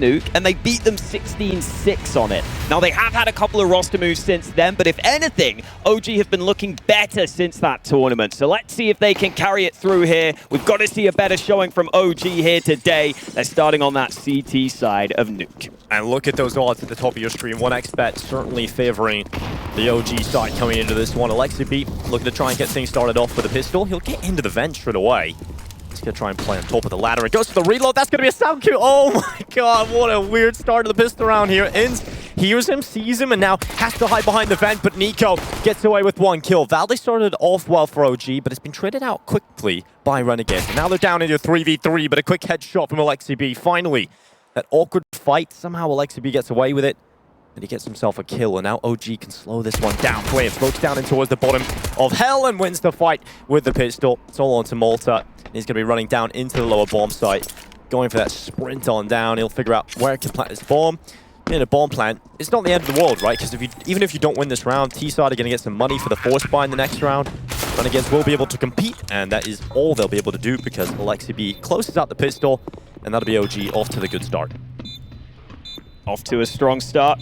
Nuke, and they beat them 16-6 on it. Now, they have had a couple of roster moves since then, but if anything, OG have been looking better since that tournament. So let's see if they can carry it through here. We've got to see a better showing from OG here today. They're starting on that CT side of Nuke. And look at those odds at the top of your screen. 1xBet certainly favoring the OG side coming into this one. Aleksib looking to try and get things started off with a pistol. He'll get into the vent straight away. He's going to try and play on top of the ladder. It goes for the reload. That's going to be a sound cue. Oh my god, what a weird start to the pistol round here. Inns hears him, sees him, and now has to hide behind the vent, but Nico gets away with 1 kill. Valde started off well for OG, but it's been traded out quickly by Renegades. And now they're down into a 3v3, but a quick headshot from Aleksib. Finally, that awkward fight. Somehow Aleksib gets away with it, and he gets himself a kill, and now OG can slow this one down. Play it floats down in towards the bottom of hell and wins the fight with the pistol. It's all on to Malta. He's going to be running down into the lower bomb site, going for that sprint on down. He'll figure out where he can plant his bomb. In a bomb plant, it's not the end of the world, right? Because even if you don't win this round, T-side are going to get some money for the force buy in the next round. Renegades will be able to compete, and that is all they'll be able to do because Aleksib closes out the pistol, and that'll be OG off to the good start. Off to a strong start.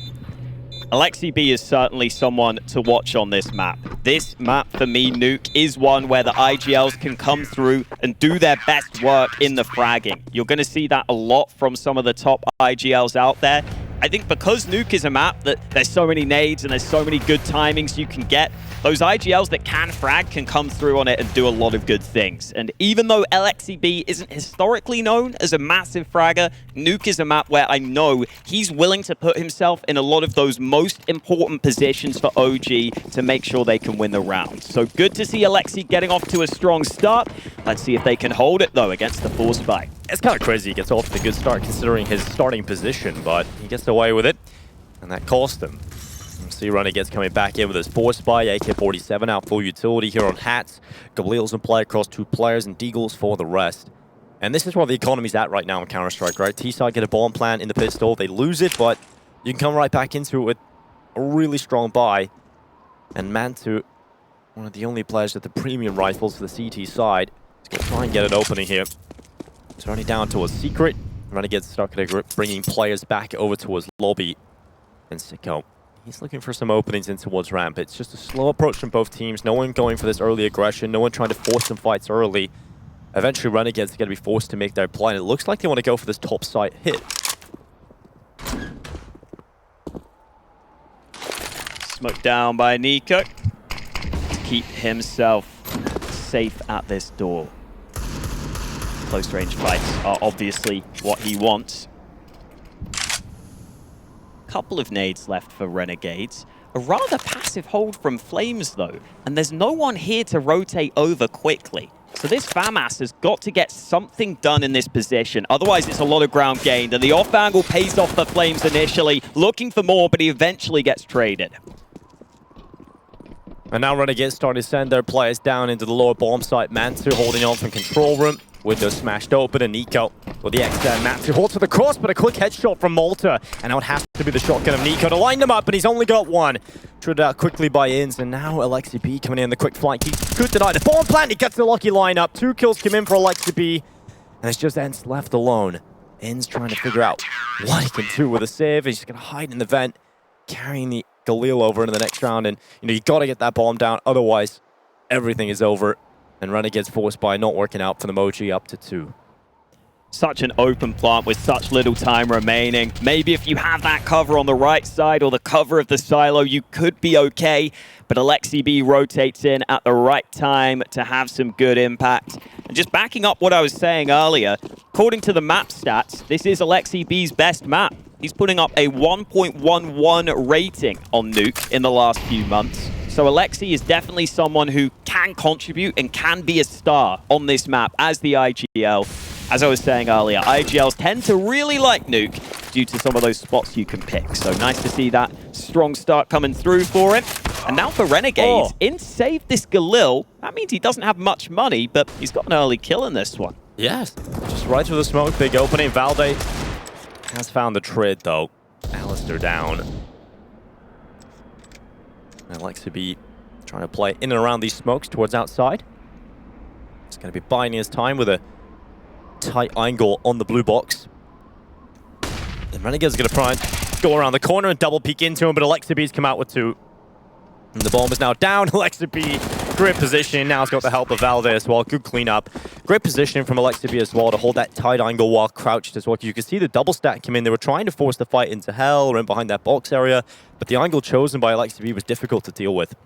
Aleksib is certainly someone to watch on this map. This map, for me, Nuke, is one where the IGLs can come through and do their best work in the fragging. You're going to see that a lot from some of the top IGLs out there. I think because Nuke is a map that there's so many nades and there's so many good timings you can get, those IGLs that can frag can come through on it and do a lot of good things. And even though Aleksib isn't historically known as a massive fragger, Nuke is a map where I know he's willing to put himself in a lot of those most important positions for OG to make sure they can win the round. So good to see Aleksib getting off to a strong start. Let's see if they can hold it, though, against the force fight. It's kind of crazy he gets off to a good start considering his starting position, but he gets away with it, and that cost him. See Renegades coming back in with his force buy, AK-47 out full utility here on Hats. Galil's in play across 2 players, and Deagles for the rest. And this is where the economy's at right now in Counter-Strike, right? T-side get a bomb plant in the pistol, they lose it, but you can come right back into it with a really strong buy. And mantuu, one of the only players with the premium rifles for the CT side, is going to try and get an opening here. It's only down to a secret. Renegades stuck at bringing players back over towards lobby. And Sicko, he's looking for some openings in towards ramp. It's just a slow approach from both teams. No one going for this early aggression. No one trying to force some fights early. Eventually, Renegades are going to be forced to make their play. And it looks like they want to go for this top site hit. Smoked down by Nico to keep himself safe at this door. Close range fights are obviously what he wants. Couple of nades left for Renegades. A rather passive hold from Flames, though, and there's no one here to rotate over quickly. So this FAMAS has got to get something done in this position. Otherwise, it's a lot of ground gained, and the off angle pays off for Flames initially, looking for more, but he eventually gets traded. And now Renegades starting to send their players down into the lower bomb site. mantuu holding on from control room. Window smashed open, and Nico with the extend. mantuu holds to the cross, but a quick headshot from Malta. And now it has to be the shotgun of Nico to line them up, and he's only got one. Tried out quickly by Inns, and now Aleksib coming in the quick flank. He could deny the bomb plant. He gets the lucky lineup. 2 kills come in for Aleksib, and it's just Inns left alone. Inns trying to figure out what he can do with a save. He's going to hide in the vent, carrying the Galil over into the next round. And you got to get that bomb down, otherwise everything is over. And Renegades forced by not working out for the Moji up to 2. Such an open plant with such little time remaining. Maybe if you have that cover on the right side or the cover of the silo, you could be okay. But Aleksib rotates in at the right time to have some good impact. And just backing up what I was saying earlier, according to the map stats, this is Aleksib's best map. He's putting up a 1.11 rating on Nuke in the last few months. So Aleksib is definitely someone who can contribute and can be a star on this map as the IGL. As I was saying earlier, IGLs tend to really like Nuke due to some of those spots you can pick. So nice to see that strong start coming through for him. And now for Renegades, Inns saved this Galil. That means he doesn't have much money, but he's got an early kill in this one. Yes, just right through the smoke, big opening. Valde has found the trade, though. aliStair down. Aleksib trying to play in and around these smokes towards outside. He's going to be buying his time with a tight angle on the blue box. And Renegades going to try and go around the corner and double peek into him, but Aleksib's come out with 2. And the bomb is now down. Aleksib, great position. Now he's got the help of Valde as well. Good cleanup. Great positioning from Aleksib as well to hold that tight angle while crouched as well. You can see the double stack come in. They were trying to force the fight into hell or in behind that box area, but the angle chosen by Aleksib was difficult to deal with.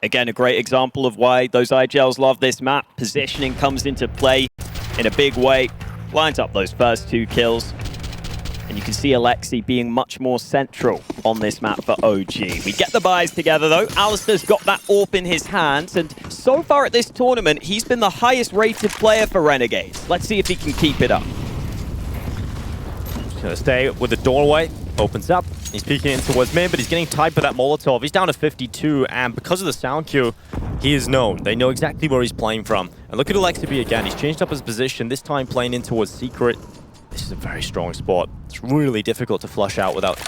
Again, a great example of why those IGLs love this map. Positioning comes into play in a big way. Lines up those first 2 kills. And you can see Aleksib being much more central on this map for OG. We get the buys together, though. aliStair's got that AWP in his hands, and so far at this tournament, he's been the highest-rated player for Renegades. Let's see if he can keep it up. Just gonna stay with the doorway. Opens up. He's peeking in towards mid, but he's getting tied by that Molotov. He's down to 52, and because of the sound cue, he is known. They know exactly where he's playing from. And look at Aleksib again. He's changed up his position, this time playing in towards Secret. This is a very strong spot. It's really difficult to flush out without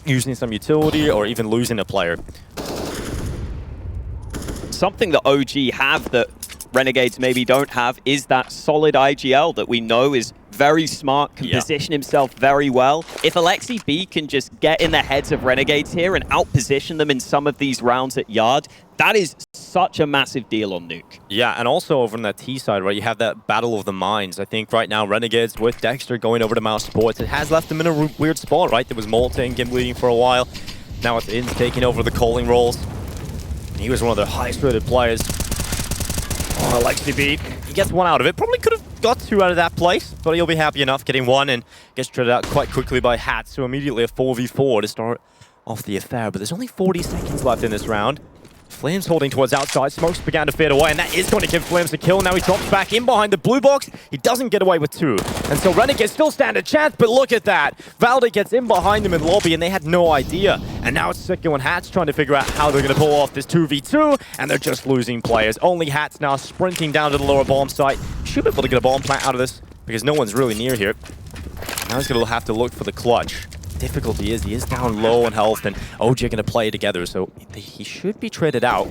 using some utility or even losing a player. Something that OG have that Renegades maybe don't have is that solid IGL that we know is very smart, can position himself very well. If Aleksib can just get in the heads of Renegades here and outposition them in some of these rounds at Yard, that is such a massive deal on Nuke. Yeah, and also over on that T side, right, you have that battle of the minds. I think right now Renegades with Dexter going over to Mouse Sports, it has left them in a weird spot, right? There was Malta and Gim leading for a while. Now it's Inns taking over the calling roles. And he was one of their highest rated players. Oh, Aleksib, he gets 1 out of it. Probably could have got 2 out of that place, but he'll be happy enough getting 1 and gets traded out quite quickly by Hat. So immediately a 4v4 to start off the affair. But there's only 40 seconds left in this round. Flames holding towards outside. Smokes began to fade away, and that is going to give Flames a kill. Now he drops back in behind the blue box. He doesn't get away with 2. And so Renegades still stand a chance, but look at that. Valde gets in behind him in lobby, and they had no idea. And now it's Sicko and Hats trying to figure out how they're going to pull off this 2v2, and they're just losing players. Only Hats now sprinting down to the lower bomb site. Should be able to get a bomb plant out of this, because no one's really near here. Now he's going to have to look for the clutch. Difficulty is he is down low on health, and OG are going to play together, so he should be traded out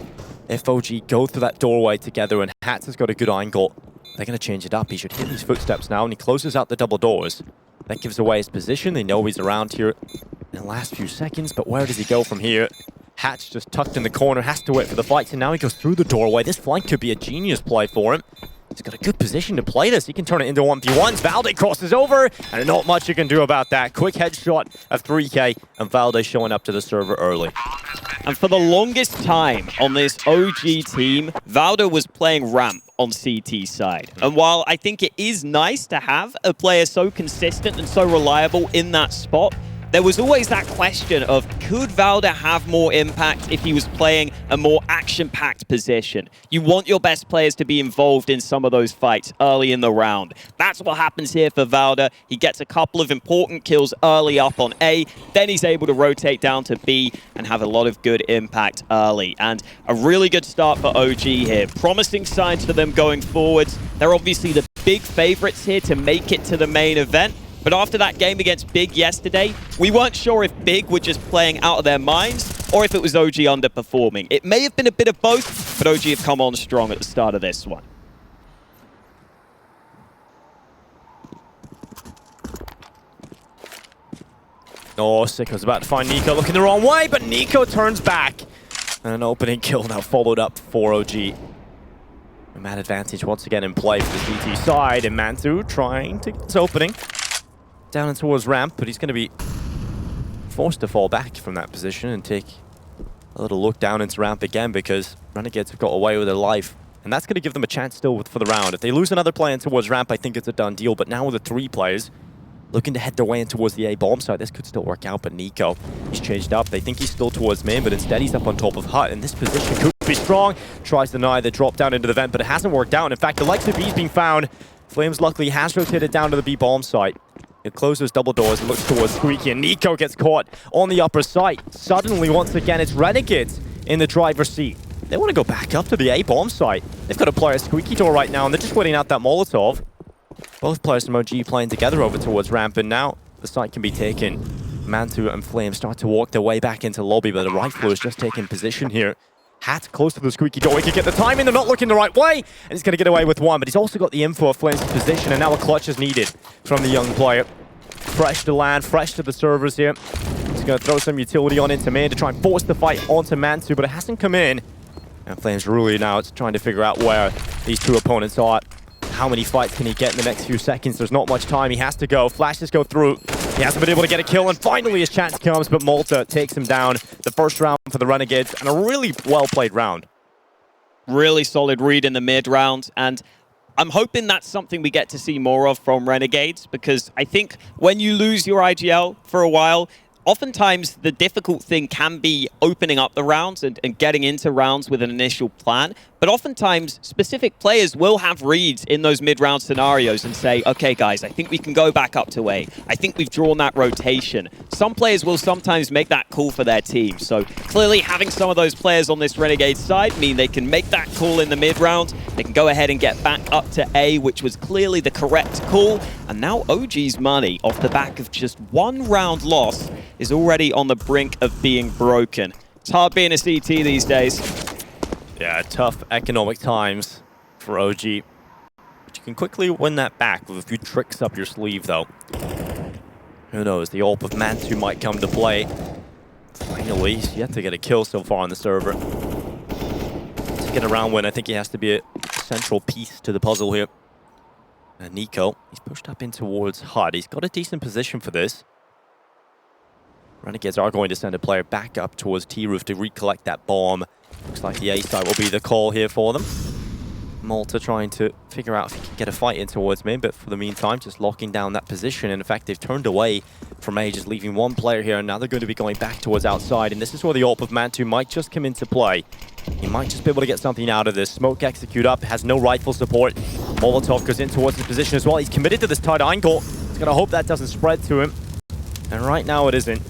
if OG go through that doorway together, and Hats has got a good angle. They're going to change it up. He should hit his footsteps now, and he closes out the double doors. That gives away his position. They know he's around here in the last few seconds, but where does he go from here? Hats just tucked in the corner, has to wait for the fights, and now he goes through the doorway. This flank could be a genius play for him. He's got a good position to play this. He can turn it into 1v1s. Valde crosses over, and not much you can do about that. Quick headshot of 3K, and Valde showing up to the server early. And for the longest time on this OG team, Valde was playing ramp on CT side. And while I think it is nice to have a player so consistent and so reliable in that spot, there was always that question of, could Valde have more impact if he was playing a more action-packed position? You want your best players to be involved in some of those fights early in the round. That's what happens here for Valde. He gets a couple of important kills early up on A, then he's able to rotate down to B and have a lot of good impact early. And a really good start for OG here. Promising signs for them going forwards. They're obviously the big favorites here to make it to the main event. But after that game against Big yesterday, we weren't sure if Big were just playing out of their minds or if it was OG underperforming. It may have been a bit of both, but OG have come on strong at the start of this one. Oh, Sicko's about to find Nico, looking the wrong way, but Nico turns back. And an opening kill now followed up for OG. A man advantage once again in play for the CT side, and mantuu trying to get this opening. Down and towards ramp, but he's going to be forced to fall back from that position and take a little look down into ramp again because Renegades have got away with their life. And that's going to give them a chance still for the round. If they lose another player towards ramp, I think it's a done deal. But now with the 3 players looking to head their way in towards the A bomb site, this could still work out. But Nico, he's changed up. They think he's still towards main, but instead he's up on top of Hut. And this position could be strong. Tries to deny the drop down into the vent, but it hasn't worked out. In fact, the Aleksib B's being found. Flames luckily has rotated down to the B bomb site. It closes double doors and looks towards Squeaky, and Nico gets caught on the upper site. Suddenly, once again, it's Renegades in the driver's seat. They want to go back up to the A bomb site. They've got to play a Squeaky door right now, and they're just waiting out that Molotov. Both players from OG playing together over towards ramp, and now the site can be taken. mantuu and Flames start to walk their way back into lobby, but the Rifler is just taking position here. Hat close to the Squeaky door. He can get the timing. They're not looking the right way. And he's going to get away with 1. But he's also got the info of Flames' position. And now a clutch is needed from the young player. fresh to land, fresh to the servers here. He's going to throw some utility on into main to try and force the fight onto mantuu, but it hasn't come in. And Flames really now it's trying to figure out where these two opponents are. How many fights can he get in the next few seconds? There's not much time. He has to go. Flashes go through. He hasn't been able to get a kill, and finally his chance comes, but Malta takes him down. The first round for the Renegades, and a really well-played round. Really solid read in the mid round, and I'm hoping that's something we get to see more of from Renegades, because I think when you lose your IGL for a while, oftentimes the difficult thing can be opening up the rounds and getting into rounds with an initial plan. But oftentimes, specific players will have reads in those mid-round scenarios and say, okay, guys, I think we can go back up to A. I think we've drawn that rotation. Some players will sometimes make that call for their team. So clearly having some of those players on this Renegade side mean they can make that call in the mid-round. They can go ahead and get back up to A, which was clearly the correct call. And now OG's money, off the back of just one round loss, is already on the brink of being broken. It's hard being a CT these days. Yeah, tough economic times for OG. But you can quickly win that back with a few tricks up your sleeve, though. Who knows, the AWP of mantuu might come to play. Finally, he's yet to get a kill so far on the server. To get a round win, I think he has to be a central piece to the puzzle here. And Nico, he's pushed up in towards HUD. He's got a decent position for this. Renegades are going to send a player back up towards T-Roof to recollect that bomb. Looks like the A side will be the call here for them. Malta trying to figure out if he can get a fight in towards mid, but for the meantime, just locking down that position. And in fact, they've turned away from A, just leaving one player here, and now they're going to be going back towards outside. And this is where the AWP of mantuu might just come into play. He might just be able to get something out of this. Smoke execute up, has no rifle support. Molotov goes in towards his position as well. He's committed to this tight angle. He's going to hope that doesn't spread to him. And right now it isn't.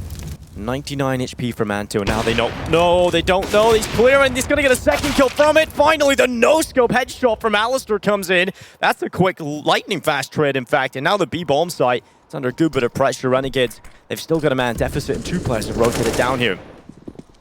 99 HP for mantuu, and now they know. No, they don't know. He's clearing. He's going to get a second kill from it. Finally, the no-scope headshot from aliStair comes in. That's a quick, lightning-fast trade, in fact. And now the B-bomb site, it's under a good bit of pressure. Renegades, they've still got a man deficit, and two players have rotated down here.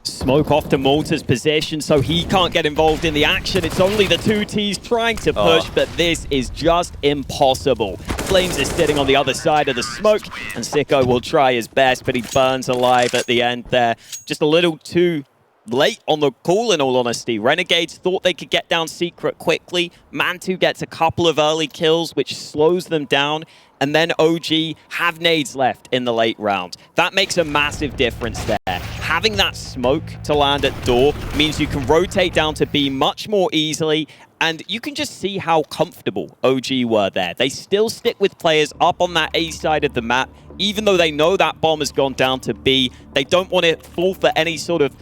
Smoke off to Malta's position, so he can't get involved in the action. It's only the two Ts trying to push, but this is just impossible. Flames is sitting on the other side of the smoke, and Sicko will try his best, but he burns alive at the end there. Just a little too late on the call, in all honesty. Renegades thought they could get down secret quickly. mantuu gets a couple of early kills, which slows them down. And then OG have nades left in the late round. That makes a massive difference there. Having that smoke to land at door means you can rotate down to B much more easily, and you can just see how comfortable OG were there. They still stick with players up on that A side of the map, even though they know that bomb has gone down to B. They don't want to fall for any sort of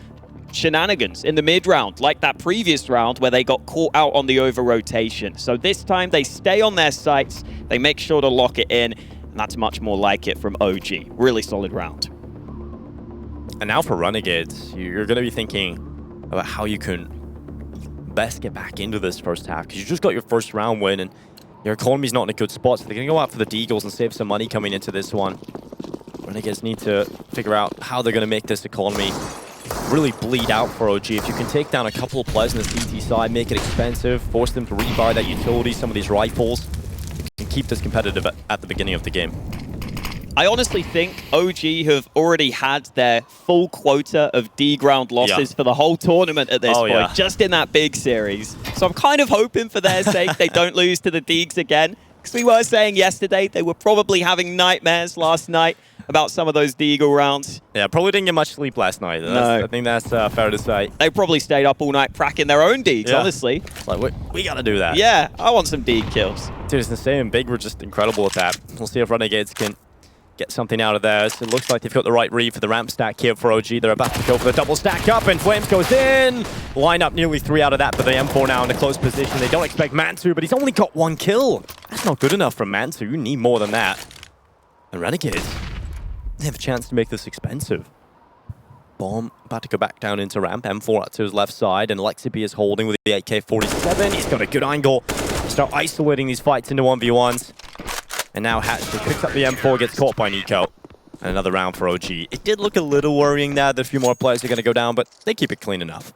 shenanigans in the mid-round, like that previous round where they got caught out on the over-rotation. So this time they stay on their sights, they make sure to lock it in, and that's much more like it from OG. Really solid round. And now for Renegades, you're going to be thinking about how you can best get back into this first half, because you just got your first round win, and your economy's not in a good spot, so they're going to go out for the Deagles and save some money coming into this one. Renegades need to figure out how they're going to make this economy really bleed out for OG. If you can take down a couple of players on the CT side, make it expensive, force them to rebuy that utility, some of these rifles, you can keep this competitive at the beginning of the game. I honestly think OG have already had their full quota of D-ground losses for the whole tournament at this point, just in that big series. So I'm kind of hoping for their sake they don't lose to the Deags again, because we were saying yesterday they were probably having nightmares last night about some of those Deagle rounds. Yeah, probably didn't get much sleep last night. I think that's fair to say. They probably stayed up all night cracking their own Deags, honestly. It's like, we got to do that. Yeah, I want some Deag kills. Dude, it's the same. Big were just incredible at that. We'll see if Renegades can get something out of theirs. It looks like they've got the right read for the ramp stack here for OG. They're about to go for the double stack up, and Flames goes in. Line up nearly 3 out of that, but the M4 now in a close position. They don't expect mantuu, but he's only got 1 kill. That's not good enough from mantuu. You need more than that. And Renegades, they have a chance to make this expensive. Bomb about to go back down into ramp. M4 up to his left side, and Aleksib is holding with the AK-47. He's got a good angle. Start isolating these fights into 1v1s. And now Hatcher picks up the M4, gets caught by Nico. And another round for OG. It did look a little worrying there that a few more players are going to go down, but they keep it clean enough.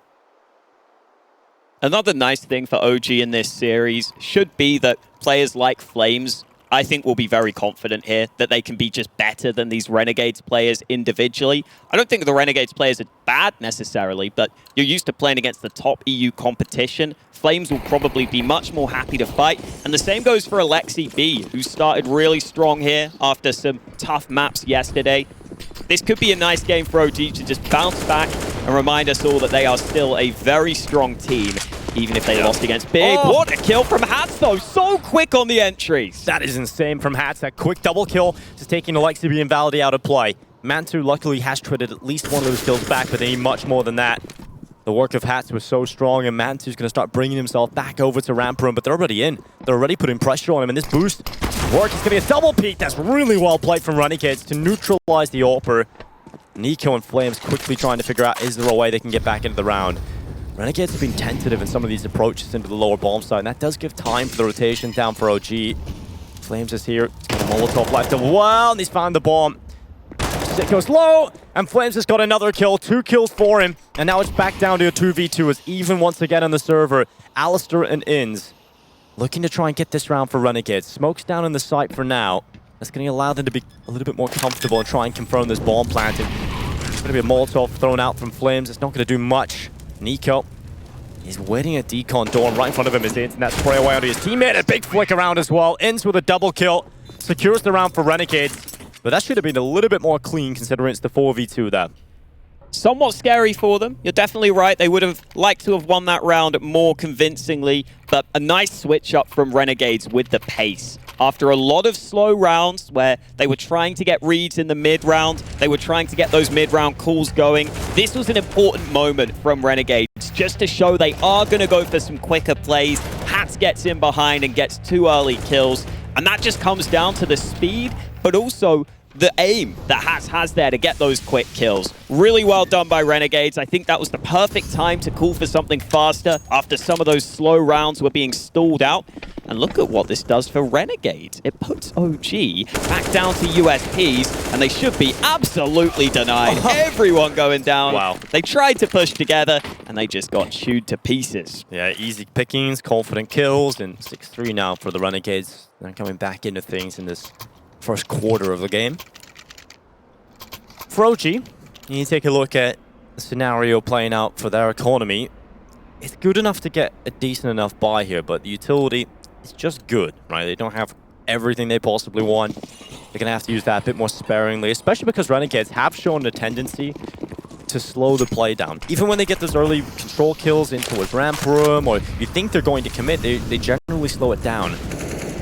Another nice thing for OG in this series should be that players like Flames I think we'll be very confident here that they can be just better than these Renegades players individually. I don't think the Renegades players are bad necessarily, but you're used to playing against the top EU competition. Flames will probably be much more happy to fight. And the same goes for Aleksib, who started really strong here after some tough maps yesterday. This could be a nice game for OG to just bounce back and remind us all that they are still a very strong team, even if they lost against Big. Oh. What a kill from Hats, though. So quick on the entries. That is insane from Hats. That quick double kill, just taking Aleksib and Valide out of play. mantuu luckily has traded at least one of those kills back, but they need much more than that. The work of Hats was so strong, and mantuu's going to start bringing himself back over to ramp room, but they're already in. They're already putting pressure on him, and this boost work is going to be a double peek. That's really well played from Renegades to neutralize the AWPer. Nico and Flames quickly trying to figure out, is there a way they can get back into the round? Renegades have been tentative in some of these approaches into the lower bomb side, and that does give time for the rotation down for OG. Flames is here. He's got a Molotov left as well, and he's found the bomb. It goes low, and Flames has got another kill. 2 kills for him, and now it's back down to a 2v2. It's even once again on the server. aliStair and Inns looking to try and get this round for Renegades. Smoke's down in the site for now. That's going to allow them to be a little bit more comfortable and try and confirm this bomb planting. There's going to be a Molotov thrown out from Flames. It's not going to do much. Nico is waiting at Decon door, and right in front of him is Inns, and that spray away onto his teammate. A big flick around as well. Inns with a double kill. Secures the round for Renegades. But that should have been a little bit more clean considering it's the 4v2 there. Somewhat scary for them. You're definitely right. They would have liked to have won that round more convincingly, but a nice switch up from Renegades with the pace. After a lot of slow rounds where they were trying to get reads in the mid-round, they were trying to get those mid-round calls going, this was an important moment from Renegades just to show they are going to go for some quicker plays. Hats gets in behind and gets 2 early kills, and that just comes down to the speed, but also the aim that Hats has there to get those quick kills. Really well done by Renegades. I think that was the perfect time to call for something faster after some of those slow rounds were being stalled out. And look at what this does for Renegades. It puts OG back down to USPs, and they should be absolutely denied. Everyone going down. Wow. They tried to push together, and they just got chewed to pieces. Yeah, easy pickings, confident kills, and 6-3 now for the Renegades. They're coming back into things in this first quarter of the game. For OG, you need to take a look at the scenario playing out for their economy. It's good enough to get a decent enough buy here, but the utility is just good, right? They don't have everything they possibly want. They're going to have to use that a bit more sparingly, especially because Renegades have shown a tendency to slow the play down. Even when they get those early control kills into a ramp room, or you think they're going to commit, they generally slow it down.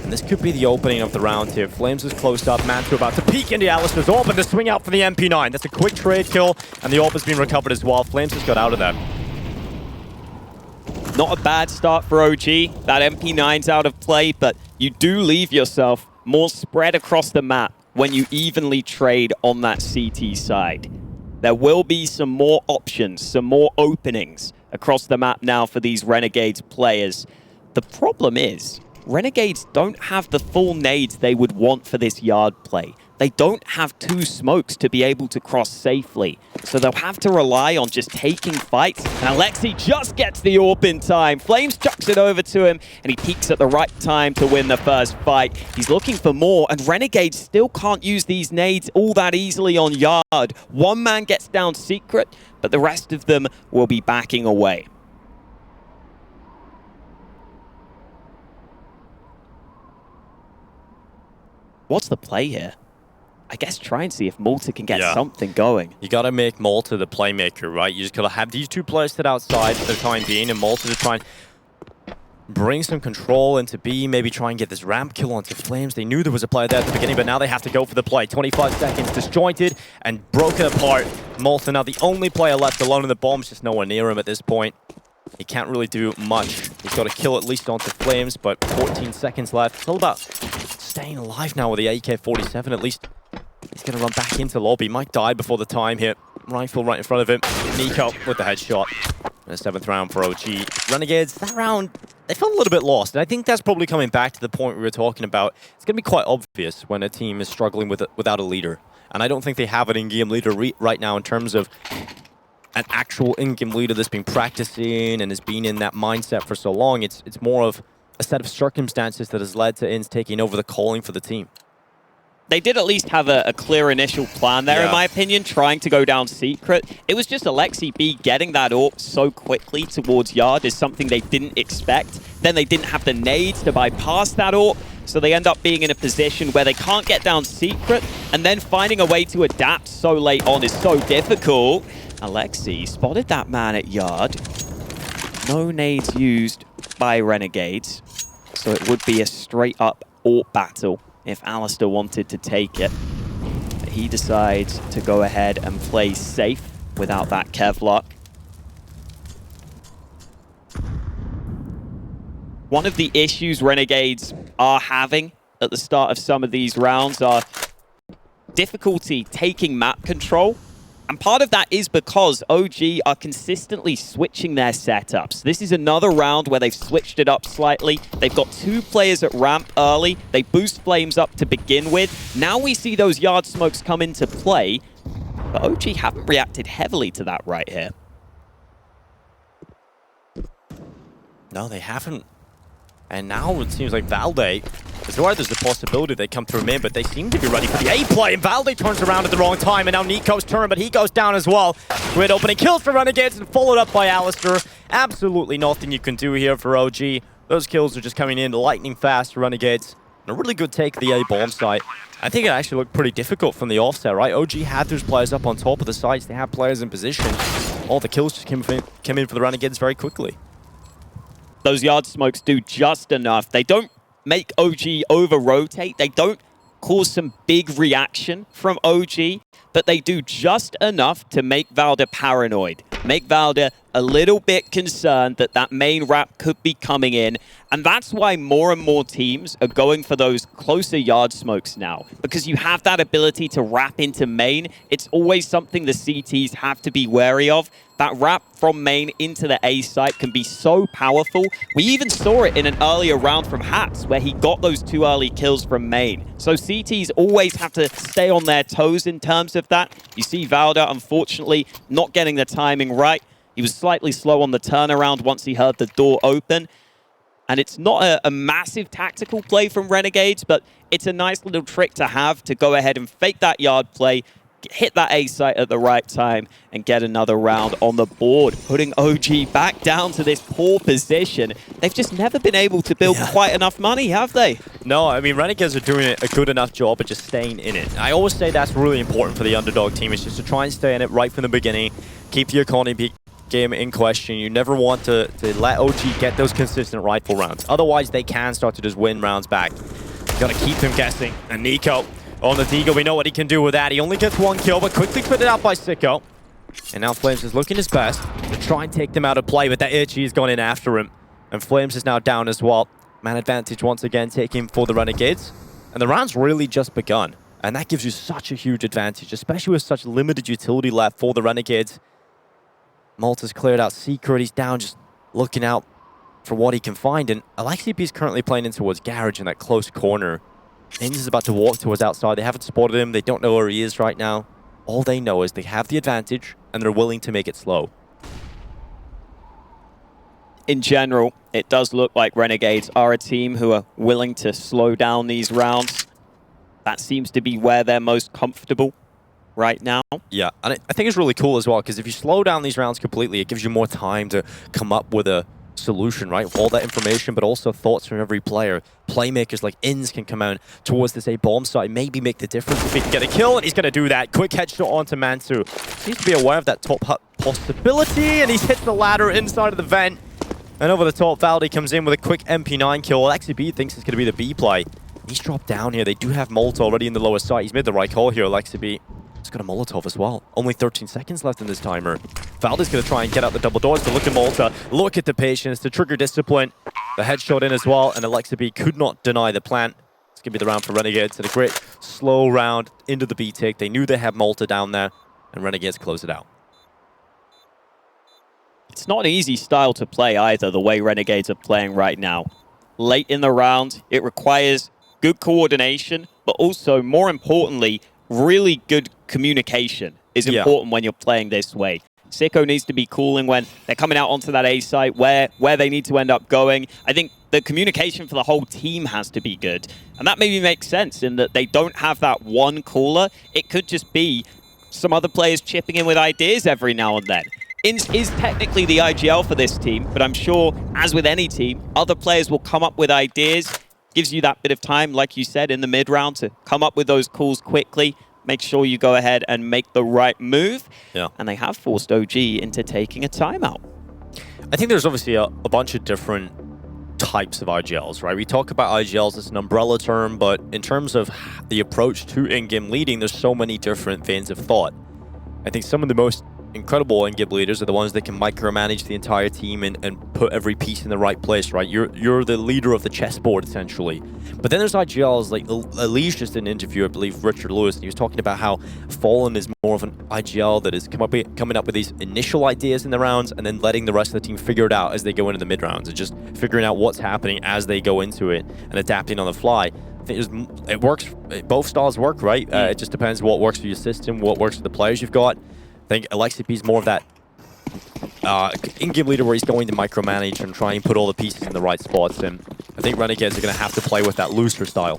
And this could be the opening of the round here. Flames is closed up. mantuu about to peek into aliStair's AWP, and the swing out for the MP9. That's a quick trade kill, and the AWP has been recovered as well. Flames has got out of that. Not a bad start for OG. That MP9's out of play, but you do leave yourself more spread across the map when you evenly trade on that CT side. There will be some more options, some more openings across the map now for these Renegades players. The problem is, Renegades don't have the full nades they would want for this yard play. They don't have 2 smokes to be able to cross safely. So they'll have to rely on just taking fights. And Aleksib just gets the AWP in time. Flames chucks it over to him, and he peeks at the right time to win the first fight. He's looking for more, and Renegades still can't use these nades all that easily on yard. One man gets down secret, but the rest of them will be backing away. What's the play here? I guess try and see if Malta can get something going. You got to make Malta the playmaker, right? You just got to have these 2 players sit outside for the time being, and Malta to try and bring some control into B, maybe try and get this ramp kill onto Flames. They knew there was a player there at the beginning, but now they have to go for the play. 25 seconds, disjointed and broken apart. Malta now the only player left alone, and the bomb's just nowhere near him at this point. He can't really do much. He's got to kill at least onto Flames, but 14 seconds left. It's all about staying alive now with the AK-47. At least he's going to run back into lobby. Might die before the time here. Rifle right in front of him. Nico with the headshot. The 7th round for OG. Renegades, that round, they felt a little bit lost. And I think that's probably coming back to the point we were talking about. It's going to be quite obvious when a team is struggling without a leader. And I don't think they have an in-game leader right now in terms of an actual in-game leader that's been practicing and has been in that mindset for so long. It's more of a set of circumstances that has led to INS taking over the calling for the team. They did at least have a clear initial plan there, in my opinion, trying to go down secret. It was just Aleksib getting that AWP so quickly towards Yard is something they didn't expect. Then they didn't have the nades to bypass that AWP, so they end up being in a position where they can't get down secret, and then finding a way to adapt so late on is so difficult. Aleksib spotted that man at Yard. No nades used by Renegades, so it would be a straight-up AWP battle if aliStair wanted to take it. But he decides to go ahead and play safe without that Kevlar. One of the issues Renegades are having at the start of some of these rounds are difficulty taking map control. And part of that is because OG are consistently switching their setups. This is another round where they've switched it up slightly. They've got 2 players at ramp early. They boost Flames up to begin with. Now we see those Yard smokes come into play, but OG haven't reacted heavily to that right here. No, they haven't. And now it seems like Valde, there's a possibility they come through mid, but they seem to be ready for the A play, and Valde turns around at the wrong time, and now Nico's turn, but he goes down as well. Great opening kills for Renegades, and followed up by aliStair. Absolutely nothing you can do here for OG. Those kills are just coming in lightning fast for Renegades. And a really good take of the A bomb site. I think it actually looked pretty difficult from the offset, right? OG had those players up on top of the sites. They have players in position. All the kills just came in for the Renegades very quickly. Those Yard smokes do just enough. They don't make OG over-rotate. They don't cause some big reaction from OG, but they do just enough to make Valde paranoid. Make Valde a little bit concerned that that main wrap could be coming in. And that's why more and more teams are going for those closer Yard smokes now. Because you have that ability to wrap into main. It's always something the CTs have to be wary of. That wrap from main into the A site can be so powerful. We even saw it in an earlier round from Hats where he got those 2 early kills from main. So CTs always have to stay on their toes in terms of that. You see Valde, unfortunately, not getting the timing right. He was slightly slow on the turnaround once he heard the door open. And it's not a massive tactical play from Renegades, but it's a nice little trick to have to go ahead and fake that Yard play, hit that A site at the right time, and get another round on the board, putting OG back down to this poor position. They've just never been able to build quite enough money, have they? No, I mean, Renegades are doing a good enough job of just staying in it. I always say that's really important for the underdog team, is just to try and stay in it right from the beginning, keep the economy game in question. You never want to let OG get those consistent rifle rounds. Otherwise, they can start to just win rounds back. You gotta keep them guessing. And Nico on the Deagle, we know what he can do with that. He only gets 1 kill, but quickly put it out by Sicko. And now Flames is looking his best to try and take them out of play, but that Itchy has gone in after him. And Flames is now down as well. Man advantage once again taking for the Renegades. And the round's really just begun. And that gives you such a huge advantage, especially with such limited utility left for the Renegades. Malta's cleared out secret. He's down just looking out for what he can find. And Aleksib is currently playing in towards Garage in that close corner. INS is about to walk towards outside. They haven't spotted him. They don't know where he is right now. All they know is they have the advantage and they're willing to make it slow. In general, it does look like Renegades are a team who are willing to slow down these rounds. That seems to be where they're most comfortable right now. Yeah, and I think it's really cool as well, because if you slow down these rounds completely, it gives you more time to come up with a solution, right? With all that information, but also thoughts from every player. Playmakers like INS can come out towards this A bomb site, maybe make the difference if he can get a kill, and he's going to do that. Quick headshot onto mantuu. Seems to be aware of that top hut possibility, and he's hit the ladder inside of the vent. And over the top, Valde comes in with a quick MP9 kill. Aleksib thinks it's going to be the B play. He's dropped down here. They do have Molt already in the lower site. He's made the right call here, Aleksib. He's got a Molotov as well. Only 13 seconds left in this timer. Valde's going to try and get out the double doors, but look at Malta. Look at the patience, the trigger discipline. The headshot in as well, and Aleksib could not deny the plant. It's going to be the round for Renegades, and a great slow round into the B take. They knew they had Malta down there, and Renegades close it out. It's not an easy style to play either, the way Renegades are playing right now. Late in the round, it requires good coordination, but also, more importantly, really good communication is important when you're playing this way. Sicko needs to be cooling when they're coming out onto that A site where they need to end up going. I think the communication for the whole team has to be good. And that maybe makes sense in that they don't have that one caller. It could just be some other players chipping in with ideas every now and then. Is technically the IGL for this team, but I'm sure, as with any team, other players will come up with ideas. Gives you that bit of time, like you said, in the mid-round to come up with those calls quickly. Make sure you go ahead and make the right move. Yeah. And they have forced OG into taking a timeout. I think there's obviously a bunch of different types of IGLs, right? We talk about IGLs as an umbrella term, but in terms of the approach to in-game leading, there's so many different veins of thought. I think some of the most incredible in-game leaders are the ones that can micromanage the entire team and put every piece in the right place, right? You're the leader of the chessboard, essentially. But then there's IGLs, like Elise just did an interview, I believe, Richard Lewis, and he was talking about how Fallen is more of an IGL that is coming up with these initial ideas in the rounds and then letting the rest of the team figure it out as they go into the mid-rounds and just figuring out what's happening as they go into it and adapting on the fly. I think it works, both styles work, right? It just depends what works for your system, what works for the players you've got. I think Aleksib is more of that in-game leader where he's going to micromanage and try and put all the pieces in the right spots, and I think Renegades are going to have to play with that looser style.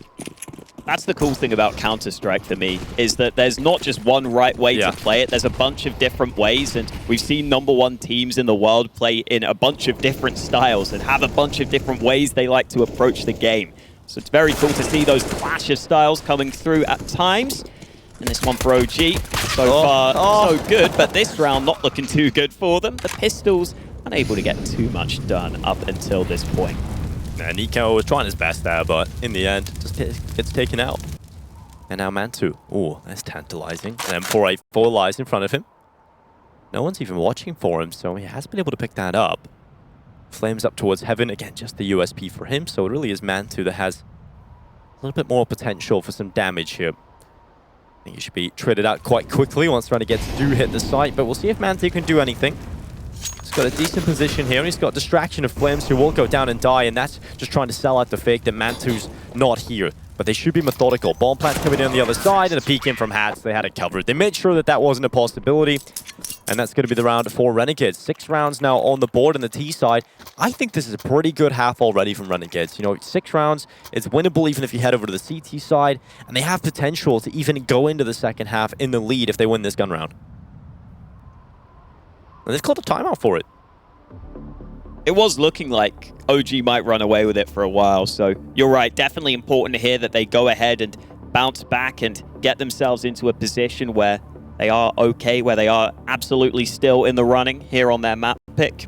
That's the cool thing about Counter-Strike for me, is that there's not just one right way to play it. There's a bunch of different ways, and we've seen #1 teams in the world play in a bunch of different styles and have a bunch of different ways they like to approach the game. So it's very cool to see those clash of styles coming through at times. And this one for OG, so far so good, but this round not looking too good for them. The Pistols unable to get too much done up until this point. And Nico was trying his best there, but in the end, just gets taken out. And now mantuu. Oh, that's tantalizing. And then 484 lies in front of him. No one's even watching for him, so he has been able to pick that up. Flames up towards heaven. Again, just the USP for him, so it really is mantuu that has a little bit more potential for some damage here. I think he should be traded out quite quickly once Renegades do hit the site, but we'll see if mantuu can do anything. He's got a decent position here, and he's got distraction of Flames, who will go down and die, and that's just trying to sell out the fake that mantoo's not here. But they should be methodical. Bomb plants coming in on the other side, and a peek in from Hats. They had it covered. They made sure that that wasn't a possibility, and that's going to be the round for Renegades. 6 rounds now on the board on the T side. I think this is a pretty good half already from Renegades. You know, 6 rounds, it's winnable even if you head over to the CT side, and they have potential to even go into the second half in the lead if they win this gun round. And they've called a timeout for it. It was looking like OG might run away with it for a while, so you're right. Definitely important to hear that they go ahead and bounce back and get themselves into a position where they are okay, where they are absolutely still in the running here on their map pick.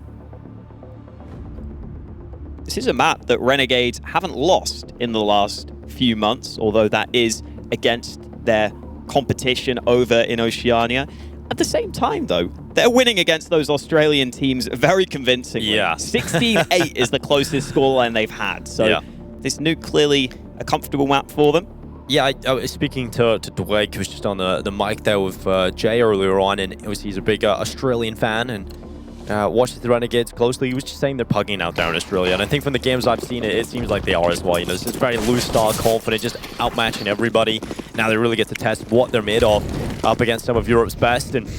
This is a map that Renegades haven't lost in the last few months, although that is against their competition over in Oceania. At the same time, though, they're winning against those Australian teams very convincingly. Yeah. 16-8 is the closest scoreline they've had. So this Nuke clearly a comfortable map for them. Yeah, I was speaking to Dwight, who was just on the mic there with Jay earlier on, and obviously he's a big Australian fan and watches the Renegades closely. He was just saying they're pugging out there in Australia, and I think from the games I've seen, it seems like they are as well. You know, this is very loose style, confident, just outmatching everybody. Now they really get to test what they're made of up against some of Europe's best, and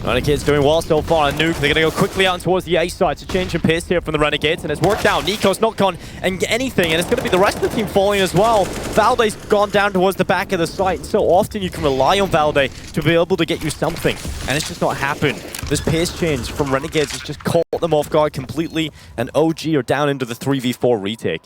Renegades doing well so far on Nuke. They're going to go quickly out towards the A side. It's a change in pace here from the Renegades, and it's worked out. Nico's not gone and anything, and it's going to be the rest of the team falling as well. Valde's gone down towards the back of the site, and so often you can rely on Valde to be able to get you something, and it's just not happened. This pace change from Renegades has just caught them off guard completely, and OG are down into the 3v4 retake.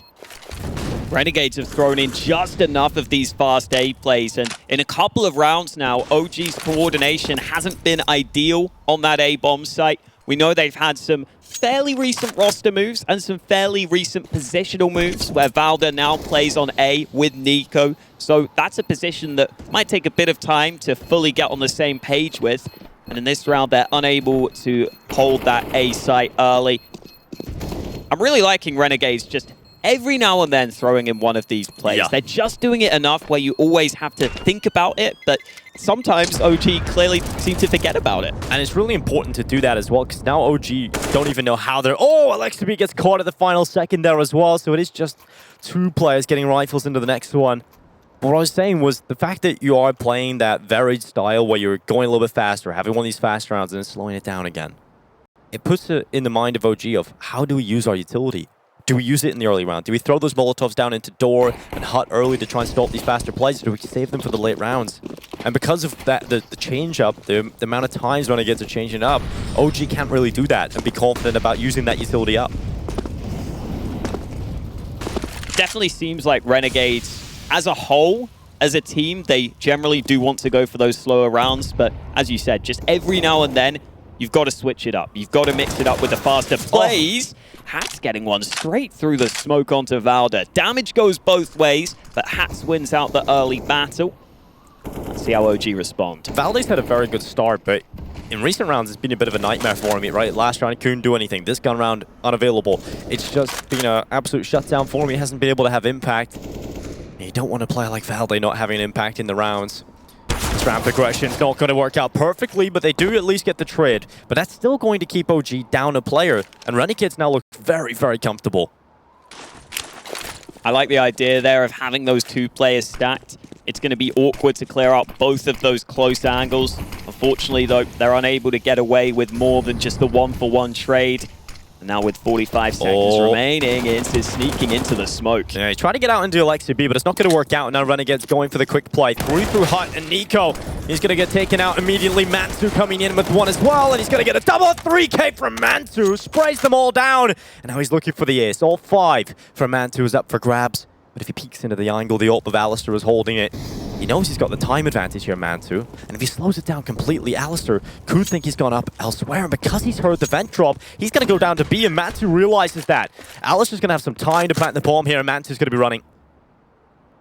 Renegades have thrown in just enough of these fast A plays, and in a couple of rounds now, OG's coordination hasn't been ideal on that A bomb site. We know they've had some fairly recent roster moves and some fairly recent positional moves where Valde now plays on A with Nico. So that's a position that might take a bit of time to fully get on the same page with. And in this round, they're unable to hold that A site early. I'm really liking Renegades just every now and then throwing in one of these plays. They're just doing it enough where you always have to think about it, but sometimes OG clearly seem to forget about it. And it's really important to do that as well, because now OG don't even know how they're... Oh, Aleksib gets caught at the final second there as well, so it is just 2 players getting rifles into the next one. But what I was saying was the fact that you are playing that varied style where you're going a little bit faster, having one of these fast rounds and then slowing it down again. It puts it in the mind of OG of how do we use our utility? do we use it in the early round? Do we throw those Molotovs down into door and hut early to try and stop these faster plays? Or do we save them for the late rounds? And because of that, the change-up, the amount of times Renegades are changing up, OG can't really do that and be confident about using that utility up. Definitely seems like Renegades, as a whole, as a team, they generally do want to go for those slower rounds. But as you said, just every now and then, you've got to switch it up. You've got to mix it up with the faster plays. Hats getting one straight through the smoke onto Valder. Damage goes both ways, but Hats wins out the early battle. Let's see how OG respond. Valde's had a very good start, but in recent rounds, it's been a bit of a nightmare for him, right? Last round, he couldn't do anything. This gun round, unavailable. It's just been an absolute shutdown for him. He hasn't been able to have impact. And you don't want to play like Valde not having an impact in the rounds. This ramp progression's not going to work out perfectly, but they do at least get the trade. But that's still going to keep OG down a player. And Renegades now look very, very comfortable. I like the idea there of having those two players stacked. It's going to be awkward to clear out both of those close angles. Unfortunately, though, they're unable to get away with more than just the one-for-one trade. And now with 45 seconds remaining, it's sneaking into the smoke. Yeah, he tried to get out into Aleksib, but it's not going to work out. Now Renegades going for the quick play. Through Hut and Nico. He's going to get taken out immediately. mantuu coming in with one as well, and he's going to get a double 3K from mantuu. Sprays them all down, and now he's looking for the ace. All 5 from mantuu is up for grabs. But if he peeks into the angle, the ult of aliStair is holding it. He knows he's got the time advantage here, mantuu. And if he slows it down completely, aliStair could think he's gone up elsewhere. And because he's heard the vent drop, he's going to go down to B, and mantuu realizes that. aliStair's going to have some time to plant the bomb here, and mantoo's going to be running.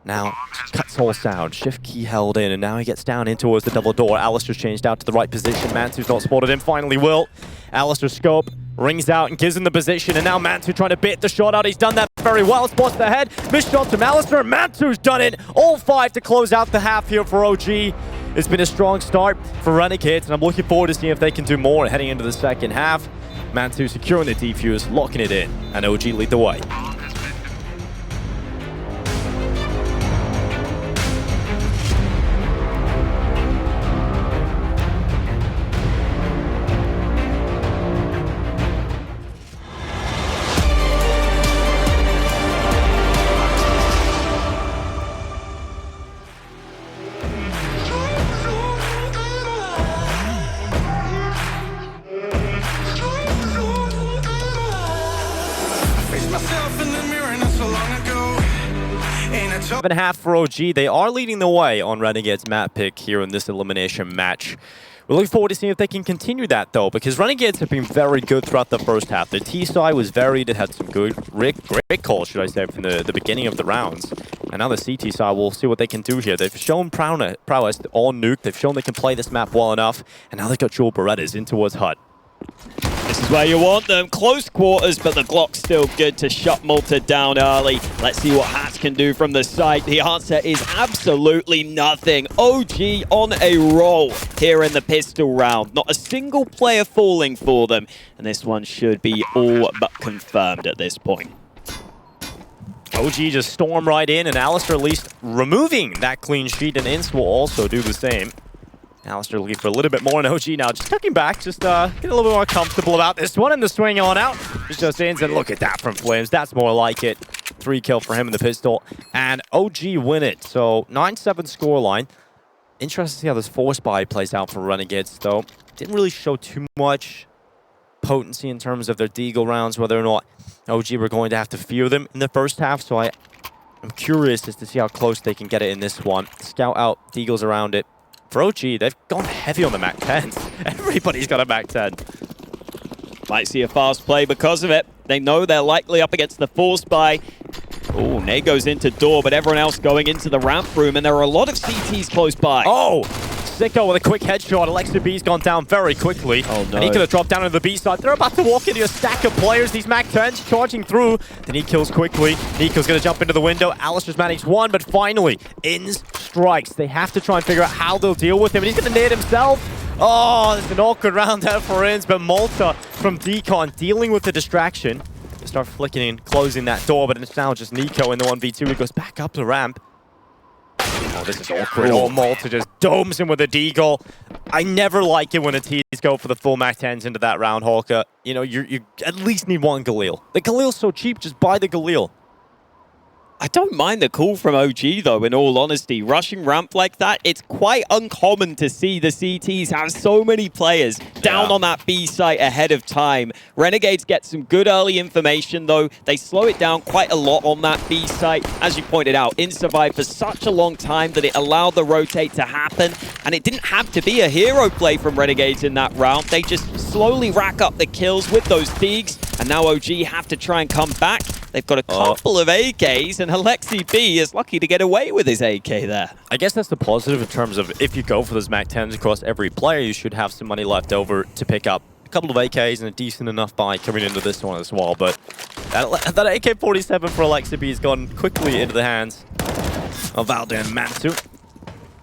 Now, cuts all sound. Shift key held in, and now he gets down in towards the double door. aliStair's changed out to the right position. mantoo's not spotted him, finally will. aliStair's scope rings out and gives him the position, and now mantuu trying to bait the shot out. He's done that very well. Spots the head. Missed shot from aliStair. mantoo's done it. All 5 to close out the half here for OG. It's been a strong start for Renegades, and I'm looking forward to seeing if they can do more heading into the second half. mantuu securing the defuse, locking it in, and OG lead the way. Second half for OG. They are leading the way on Renegades map pick here in this elimination match. We're looking forward to seeing if they can continue that, though, because Renegades have been very good throughout the first half. Their T side was varied. It had some good, great calls, should I say, from the beginning of the rounds. And now the CT side, we'll see what they can do here. They've shown prowess on Nuke. They've shown they can play this map well enough. And now they've got dual Berettas in towards Hut. This is where you want them. Close quarters, but the Glock's still good to shut Malta down early. Let's see what Hats can do from the side. The answer is absolutely nothing. OG on a roll here in the pistol round. Not a single player falling for them. And this one should be all but confirmed at this point. OG just storm right in, and aliStair at least removing that clean sheet, and Ince will also do the same. aliStair looking for a little bit more, and OG now just tucking back, just getting a little bit more comfortable about this one, and the swing on out. It's just Ince, and look at that from Flames. That's more like it. 3 kill for him in the pistol, and OG win it. So 9-7 scoreline. Interesting to see how this force buy plays out for Renegades, though. Didn't really show too much potency in terms of their deagle rounds, whether or not OG were going to have to fear them in the first half. So I'm curious as to see how close they can get it in this one. Scout out, deagles around it. For OG, they've gone heavy on the Mac 10s. Everybody's got a Mac 10. Might see a fast play because of it. They know they're likely up against the force buy. Oh, Nate goes into door, but everyone else going into the ramp room, and there are a lot of CTs close by. Oh! Sicko with a quick headshot. Aleksib B's gone down very quickly. Oh, no. And he could have dropped down to the B side. They're about to walk into a stack of players. These Mac 10s charging through. Then he kills quickly. Nico's going to jump into the window. aliStair's managed one, but finally, Inns strikes. They have to try and figure out how they'll deal with him, and he's going to nade himself. Oh, it's an awkward round there for Inns, but Malta from Decon dealing with the distraction. They start flicking in, closing that door, but it's now just Nico in the 1v2. He goes back up the ramp. Oh, this is awkward. Oh, Malta just domes him with a deagle. I never like it when a teams go for the full Mac 10s into that round, Hawker. You know, you at least need one Galil. The Galil's so cheap, just buy the Galil. I don't mind the call from OG, though, in all honesty. Rushing ramp like that, it's quite uncommon to see the CTs have so many players down on that B site ahead of time. Renegades get some good early information, though. They slow it down quite a lot on that B site. As you pointed out, In survived for such a long time that it allowed the rotate to happen, and it didn't have to be a hero play from Renegades in that round. They just slowly rack up the kills with those Thiegs, and now OG have to try and come back. They've got a couple of AKs, and Aleksib is lucky to get away with his AK there. I guess that's the positive in terms of if you go for those Mac 10s across every player, you should have some money left over to pick up a couple of AKs and a decent enough buy coming into this one as well. But that AK-47 for Aleksib has gone quickly into the hands of Valde and mantuu.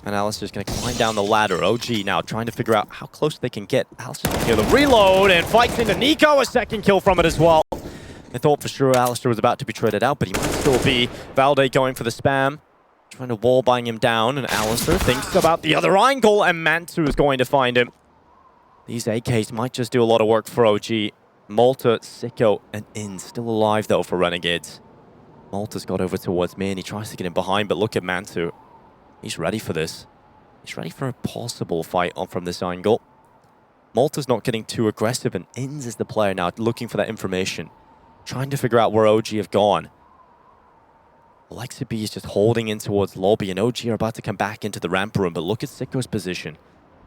And aliStair's going to climb down the ladder. OG now trying to figure out how close they can get. aliStair's going to get a reload and fights into Nico, a second kill from it as well. I thought for sure aliStair was about to be traded out, but he might still be. Valde going for the spam, trying to wallbang him down, and aliStair thinks about the other angle, and mantuu is going to find him. These AKs might just do a lot of work for OG. Malta, Sicko, and In still alive, though, for Renegades. Malta's got over towards me, and he tries to get him behind, but look at mantuu. He's ready for this. He's ready for a possible fight on from this angle. Malta's not getting too aggressive, and Inns is the player now looking for that information. Trying to figure out where OG have gone. Aleksib is just holding in towards lobby, and OG are about to come back into the ramp room, but look at Sicko's position.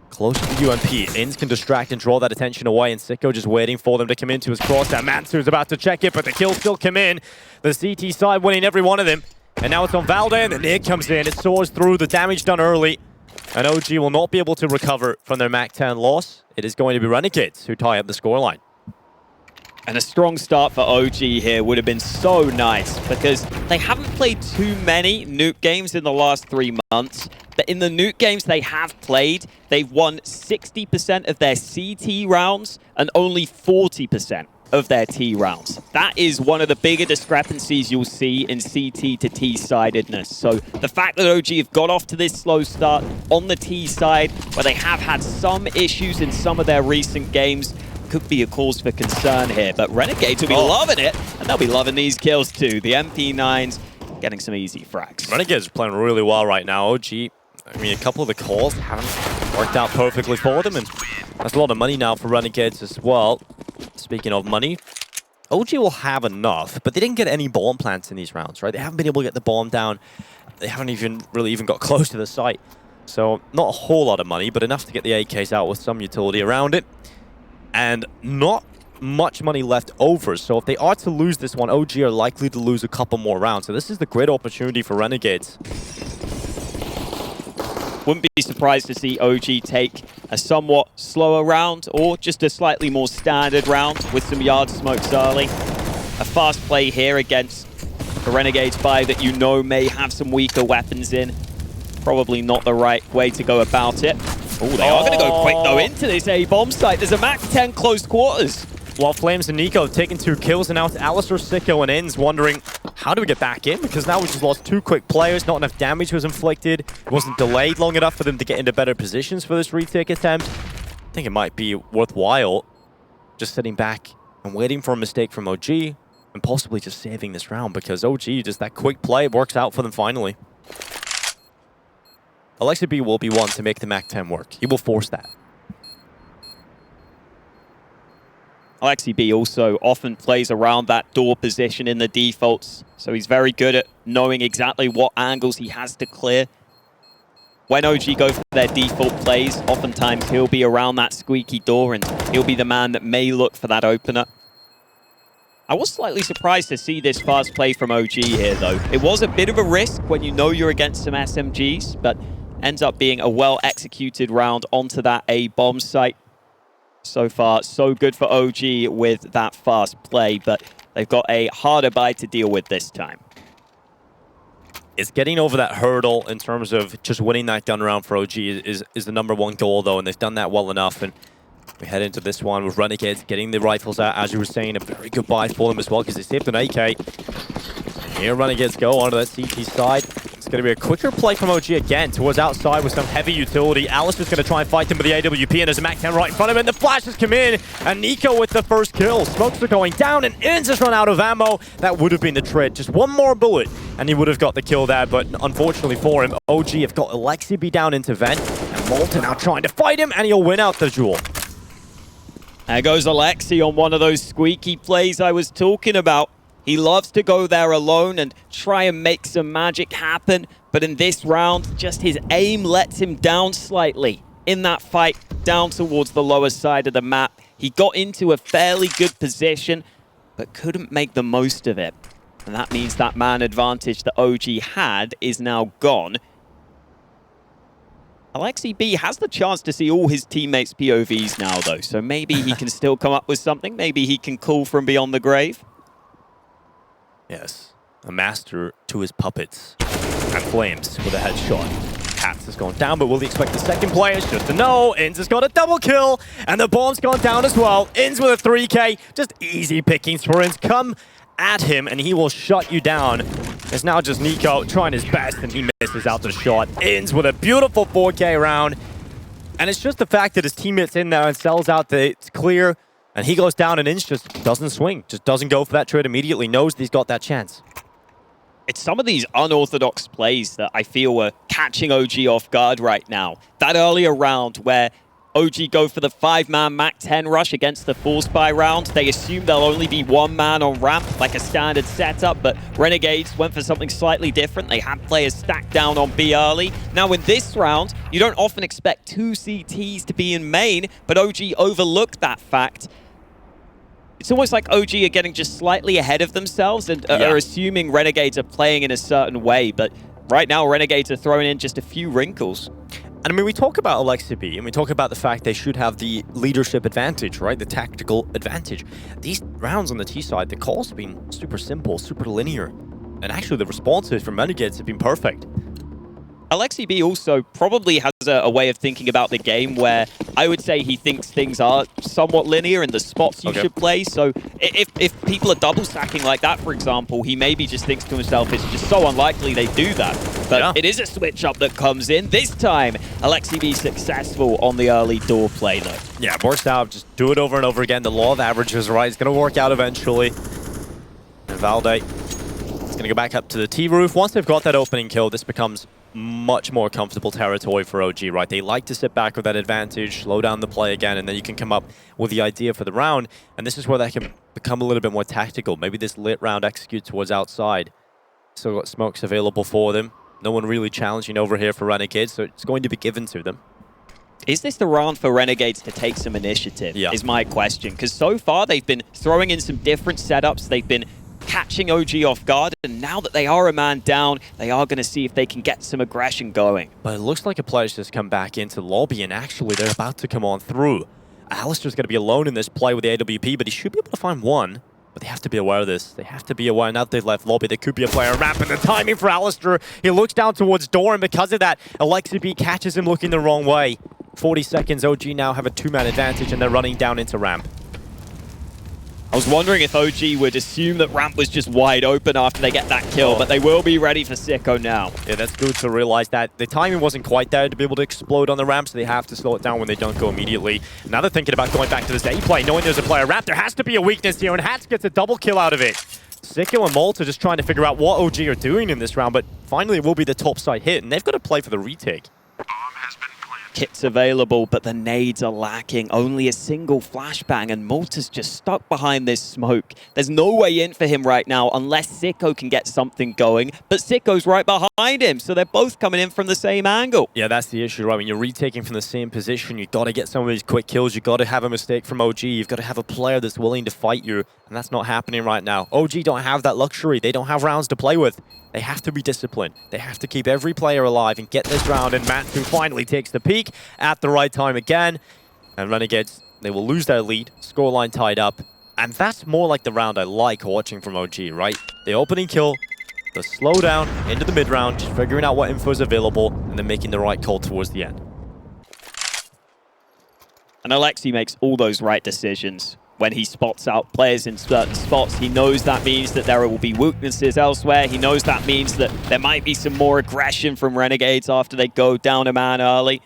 Close to the UMP. Inns can distract and draw that attention away, and Sicko just waiting for them to come into his crosshair. mantuu's about to check it, but the kills still come in. The CT side winning every one of them. And now it's on Valde, and the Nuke comes in. It soars through, the damage done early. And OG will not be able to recover from their Mac 10 loss. It is going to be Renegades who tie up the scoreline. And a strong start for OG here would have been so nice, because they haven't played too many Nuke games in the last 3 months. But in the Nuke games they have played, they've won 60% of their CT rounds and only 40% of their T rounds. That is one of the bigger discrepancies you'll see in CT to T-sidedness. So the fact that OG have got off to this slow start on the T side, where they have had some issues in some of their recent games, could be a cause for concern here. But Renegades will be loving it, and they'll be loving these kills too. The MP9s getting some easy frags. Renegades are playing really well right now. OG, I mean, a couple of the calls haven't worked out perfectly for them, and that's a lot of money now for Renegades as well. Speaking of money, OG will have enough, but they didn't get any bomb plants in these rounds, right? They haven't been able to get the bomb down. They haven't even got close to the site. So not a whole lot of money, but enough to get the AKs out with some utility around it. And not much money left over. So if they are to lose this one, OG are likely to lose a couple more rounds. So this is the great opportunity for Renegades. Wouldn't be surprised to see OG take a somewhat slower round, or just a slightly more standard round with some yard smokes early. A fast play here against the Renegades buy that you know may have some weaker weapons in. Probably not the right way to go about it. Oh, they are going to go quick, though, into this A-bomb site. There's a Mac 10 close quarters. While Flames and Nico have taken 2 kills, and now it's aliStair, Sicko, and Inns wondering, how do we get back in? Because now we just lost 2 quick players, not enough damage was inflicted. It wasn't delayed long enough for them to get into better positions for this retake attempt. I think it might be worthwhile just sitting back and waiting for a mistake from OG, and possibly just saving this round, because OG, just that quick play, works out for them finally. Aleksib will be one to make the Mac 10 work. He will force that. Aleksib also often plays around that door position in the defaults, so he's very good at knowing exactly what angles he has to clear. When OG go for their default plays, oftentimes he'll be around that squeaky door, and he'll be the man that may look for that opener. I was slightly surprised to see this fast play from OG here, though. It was a bit of a risk when you know you're against some SMGs, but ends up being a well-executed round onto that A-bomb site. So far, so good for OG with that fast play, but they've got a harder buy to deal with this time. It's getting over that hurdle in terms of just winning that gun round for OG is the #1 goal, though, and they've done that well enough. And we head into this one with Renegades getting the rifles out, as you were saying, a very good buy for them as well, because they saved an AK. And here Renegades go onto that CT side. It's going to be a quicker play from OG again towards outside with some heavy utility. aliStair's going to try and fight him with the AWP, and there's a MAC-10 right in front of him, and the flashes come in, and Nico with the first kill. Smokes are going down, and Inns has run out of ammo. That would have been the trade. Just one more bullet, and he would have got the kill there, but unfortunately for him, OG have got Aleksib down into vent, and Malta now trying to fight him, and he'll win out the duel. There goes Aleksib on one of those squeaky plays I was talking about. He loves to go there alone and try and make some magic happen, but in this round, just his aim lets him down slightly. In that fight, down towards the lower side of the map, he got into a fairly good position, but couldn't make the most of it. And that means that man advantage that OG had is now gone. Aleksib has the chance to see all his teammates' POVs now, though, so maybe he can still come up with something. Maybe he can call from beyond the grave. Yes, a master to his puppets. And Flames with a headshot. Hats has gone down, but will he expect the second player? Just a no. Inns has got a double kill, and the bomb's gone down as well. Inns with a 3K. Just easy pickings for Inns. Come at him, and he will shut you down. It's now just Nico trying his best, and he misses out the shot. Inns with a beautiful 4K round. And it's just the fact that his teammate's in there and sells out that it's clear. And he goes down, and Inns just doesn't swing, just doesn't go for that trade immediately, knows that he's got that chance. It's some of these unorthodox plays that I feel were catching OG off guard right now. That earlier round where OG go for the 5-man MAC-10 rush against the 4-spy round. They assume there'll only be one man on ramp, like a standard setup, but Renegades went for something slightly different. They had players stacked down on B early. Now in this round, you don't often expect 2 CTs to be in main, but OG overlooked that fact. It's almost like OG are getting just slightly ahead of themselves and are assuming Renegades are playing in a certain way, but right now Renegades are throwing in just a few wrinkles. And I mean, we talk about Aleksib, and we talk about the fact they should have the leadership advantage, right? The tactical advantage. These rounds on the T side, the calls have been super simple, super linear. And actually the responses from Renegades have been perfect. Aleksib also probably has a way of thinking about the game where I would say he thinks things are somewhat linear in the spots you should play. So if people are double stacking like that, for example, he maybe just thinks to himself, it's just so unlikely they do that. But it is a switch up that comes in. This time, Aleksib successful on the early door play, though. Yeah, burst out, just do it over and over again. The law of averages, right? It's going to work out eventually. And Valde is going to go back up to the T roof. Once they've got that opening kill, this becomes much more comfortable territory for OG, right? They like to sit back with that advantage, slow down the play again, and then you can come up with the idea for the round. And this is where they can become a little bit more tactical. Maybe this lit round executes towards outside. Still got smokes available for them. No one really challenging over here for Renegades, so it's going to be given to them. Is this the round for Renegades to take some initiative, is my question. Because so far, they've been throwing in some different setups. They've been catching OG off guard, and now that they are a man down, they are going to see if they can get some aggression going. But it looks like a player's just come back into the lobby, and actually they're about to come on through. aliStair's going to be alone in this play with the AWP, but he should be able to find one. But they have to be aware of this. They have to be aware. Now that they've left lobby, there could be a player ramping the timing for aliStair. He looks down towards door, and because of that, Aleksib catches him looking the wrong way. 40 seconds, OG now have a 2-man advantage, and they're running down into ramp. I was wondering if OG would assume that ramp was just wide open after they get that kill, but they will be ready for Sicko now. Yeah, that's good to realize that the timing wasn't quite there to be able to explode on the ramp, so they have to slow it down when they don't go immediately. Now they're thinking about going back to this A play, knowing there's a player ramp. There has to be a weakness here, and Hats gets a double kill out of it. Sicko and Malta just trying to figure out what OG are doing in this round, but finally it will be the top side hit, and they've got to play for the retake. Kits available, but the nades are lacking. Only a single flashbang, and Malta's just stuck behind this smoke. There's no way in for him right now unless Sicko can get something going, but Sicko's right behind him, so they're both coming in from the same angle. Yeah, that's the issue, right? When you're retaking from the same position, you've got to get some of these quick kills. You've got to have a mistake from OG. You've got to have a player that's willing to fight you, and that's not happening right now. OG don't have that luxury. They don't have rounds to play with. They have to be disciplined. They have to keep every player alive and get this round, and mantuu finally takes the peak at the right time again. And Renegades, they will lose their lead, scoreline tied up. And that's more like the round I like watching from OG, right? The opening kill, the slowdown into the mid-round, just figuring out what info is available, and then making the right call towards the end. And Aleksib makes all those right decisions. when he spots out players in certain spots. He knows that means that there will be weaknesses elsewhere. He knows that means that there might be some more aggression from Renegades after they go down a man early,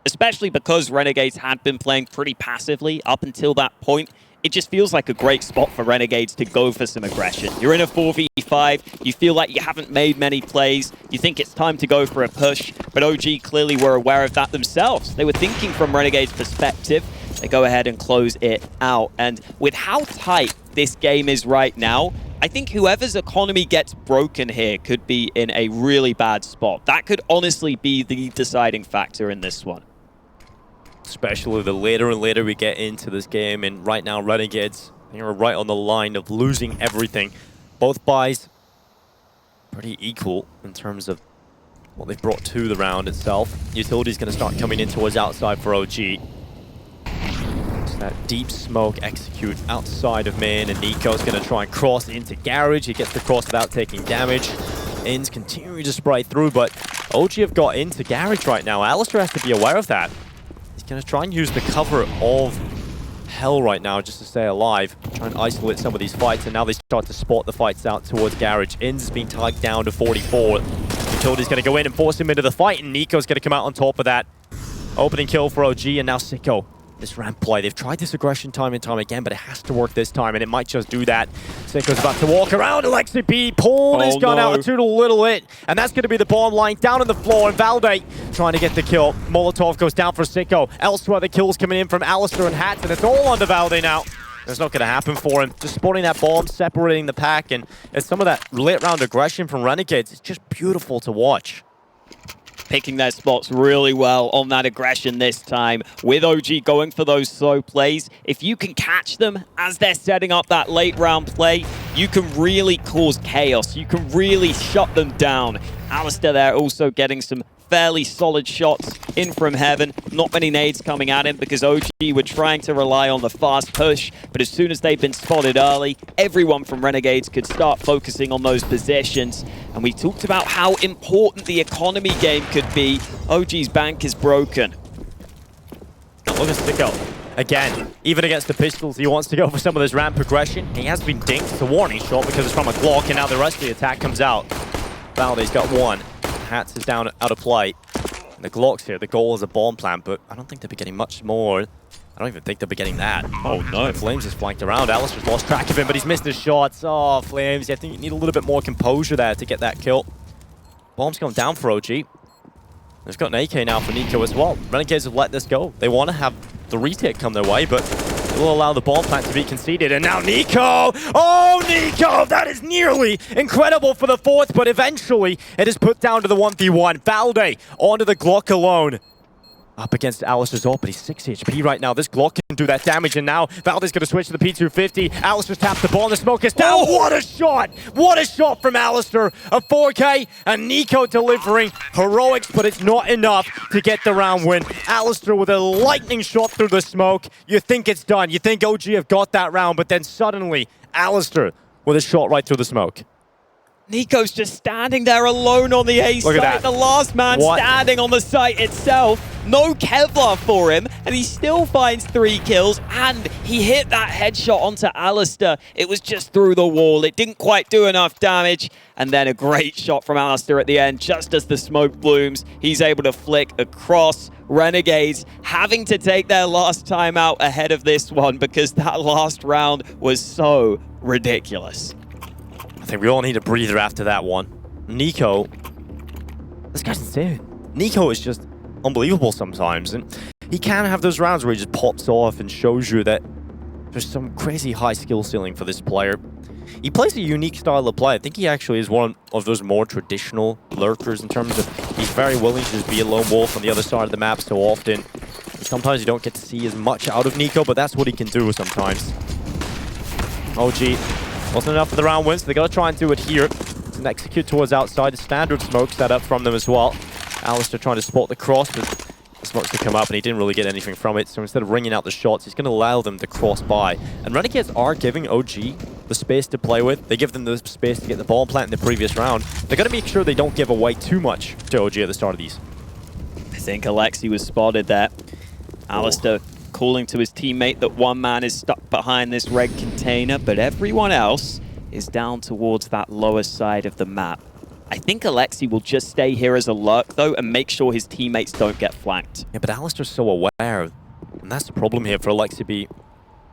especially because Renegades had been playing pretty passively up until that point. It just feels like a great spot for Renegades to go for some aggression. You're in a 4v5, you feel like you haven't made many plays, you think it's time to go for a push, but OG clearly were aware of that themselves. They were thinking from Renegades' perspective. They go ahead and close it out. And with how tight this game is right now, I think whoever's economy gets broken here could be in a really bad spot. That could honestly be the deciding factor in this one. Especially the later and later we get into this game, and right now Renegades, they are right on the line of losing everything. Both buys pretty equal in terms of what they've brought to the round itself. Utility's going to start coming in towards outside for OG. So that deep smoke execute outside of main, and Nico's going to try and cross into garage. He gets the cross without taking damage. Ins continuing to spray through, but OG have got into garage right now. aliStair has to be aware of that. Going to try and use the cover of hell right now just to stay alive, try and isolate some of these fights, and now they start to spot the fights out towards garage. Inns has been tagged down to 44. Utility's going to go in and force him into the fight, and Nico's going to come out on top of that. Opening kill for OG, and now Sicko. This ramp play, they've tried this aggression time and time again, but it has to work this time, and it might just do that. Sicko's about to walk around. Aleksib pulled his gun out too little it, and that's going to be the bomb line down on the floor, and Valde trying to get the kill. Molotov goes down for Sicko. Elsewhere, the kills coming in from aliStair and Hats, and it's all onto Valde now. It's not going to happen for him. Just spotting that bomb, separating the pack, and it's some of that late round aggression from Renegades. It's just beautiful to watch. Picking their spots really well on that aggression this time, with OG going for those slow plays. If you can catch them as they're setting up that late round play, you can really cause chaos. You can really shut them down. aliStair there also getting some fairly solid shots in from heaven. Not many nades coming at him because OG were trying to rely on the fast push, but as soon as they've been spotted early, everyone from Renegades could start focusing on those positions. And we talked about how important the economy game could be. OG's bank is broken. Look at Sicko. Again, even against the pistols, he wants to go for some of this ramp progression. He has been dinked. It's a warning shot because it's from a Glock, and now the rest of the attack comes out. Valde's got one. Hats is down out of play. And the Glock's here. The goal is a bomb plant, but I don't think they'll be getting much more. I don't even think they'll be getting that. Oh no. Flames is flanked around. aliStair's lost track of him, but he's missed his shots. Oh, Flames. I think you need a little bit more composure there to get that kill. Bomb's gone down for OG. They've got an AK now for Nico as well. Renegades have let this go. They want to have the retake come their way, but it will allow the bomb plant to be conceded. And now Nico! Oh, Nico! That is nearly incredible for the fourth, but eventually it is put down to the 1v1. Valde onto the Glock alone. Up against aliStair's ult, but he's 6 HP right now. This Glock can do that damage, and now Valde's going to switch to the P250. aliStair's tapped the ball, and the smoke is down. Oh, what a shot! What a shot from aliStair. A 4K, and Nico delivering heroics, but it's not enough to get the round win. aliStair with a lightning shot through the smoke. You think it's done. You think OG have got that round, but then suddenly, aliStair with a shot right through the smoke. Nico's just standing there alone on the A site. The last man standing on the site itself. No Kevlar for him, and he still finds 3 kills, and he hit that headshot onto aliStair. It was just through the wall. It didn't quite do enough damage, and then a great shot from aliStair at the end. Just as the smoke blooms, he's able to flick across. Renegades having to take their last time out ahead of this one because that last round was so ridiculous. I think we all need a breather after that one. Nico, this guy's insane. Nico is just unbelievable sometimes, and he can have those rounds where he just pops off and shows you that there's some crazy high skill ceiling for this player. He plays a unique style of play. I think he actually is one of those more traditional lurkers in terms of he's very willing to just be a lone wolf on the other side of the map so often. Sometimes you don't get to see as much out of Nico, but that's what he can do sometimes. OG wasn't enough for the round win, so they got to try and do it here. And execute towards outside. A standard smoke set up from them as well. aliStair trying to spot the cross, but the smoke's to come up, and he didn't really get anything from it. So instead of ringing out the shots, he's going to allow them to cross by. And Renegades are giving OG the space to play with. They give them the space to get the bomb plant in the previous round. They're going to make sure they don't give away too much to OG at the start of these. I think Aleksib was spotted there. aliStair calling to his teammate that one man is stuck behind this red container, but everyone else is down towards that lower side of the map. I think Aleksib will just stay here as a lurk, though, and make sure his teammates don't get flanked. Yeah, but aliStair's so aware, and that's the problem here for Aleksib.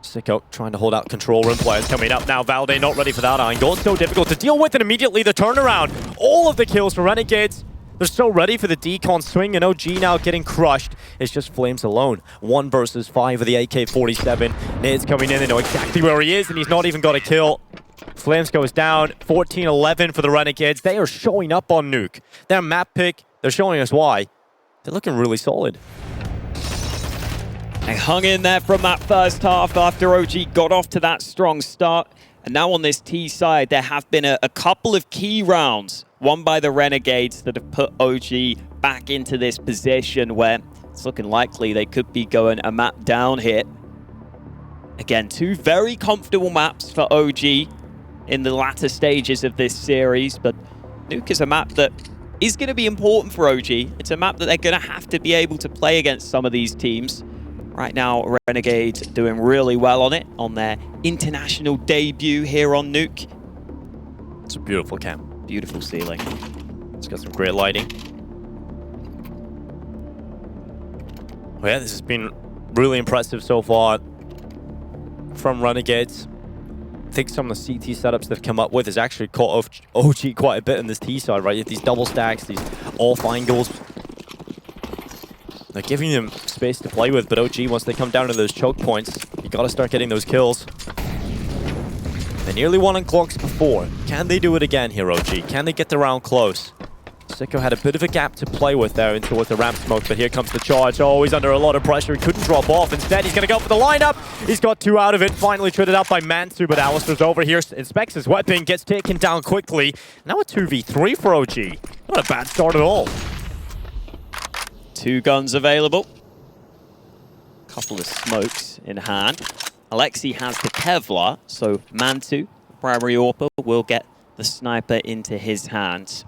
Sicko trying to hold out control room. Players coming up now. Valde not ready for that angle. It's so difficult to deal with, and immediately the turnaround. All of the kills for Renegades. They're so ready for the decon swing, and OG now getting crushed. It's just Flames alone. 1 versus 5 of the AK-47. Nades coming in. They know exactly where he is, and he's not even got a kill. Flames goes down. 14-11 for the Renegades. They are showing up on Nuke. Their map pick, they're showing us why. They're looking really solid. They hung in there from that first half after OG got off to that strong start. And now on this T side, there have been a couple of key rounds won by the Renegades that have put OG back into this position where it's looking likely they could be going a map down here. Again, 2 very comfortable maps for OG in the latter stages of this series, but Nuke is a map that is going to be important for OG. It's a map that they're going to have to be able to play against some of these teams. Right now, Renegades doing really well on it, on their international debut here on Nuke. It's a beautiful camp. Beautiful ceiling. It's got some great lighting. Well, yeah, this has been really impressive so far from Renegades. I think some of the CT setups they've come up with has actually caught off OG quite a bit on this T side, right? You have these double stacks, these off angles. They're giving them space to play with, but OG, once they come down to those choke points, you gotta start getting those kills. They nearly won on clocks before. Can they do it again here, OG? Can they get the round close? Sicko had a bit of a gap to play with there into towards the ramp smoke, but here comes the charge. Oh, he's under a lot of pressure. He couldn't drop off. Instead, he's gonna go for the lineup. He's got 2 out of it. Finally traded out by mantuu, but aliStair's over here. Inspects his weapon, gets taken down quickly. Now a 2v3 for OG. Not a bad start at all. 2 guns available. Couple of smokes in hand. Aleksib has the Kevlar, so mantuu, primary AWPer, will get the sniper into his hands.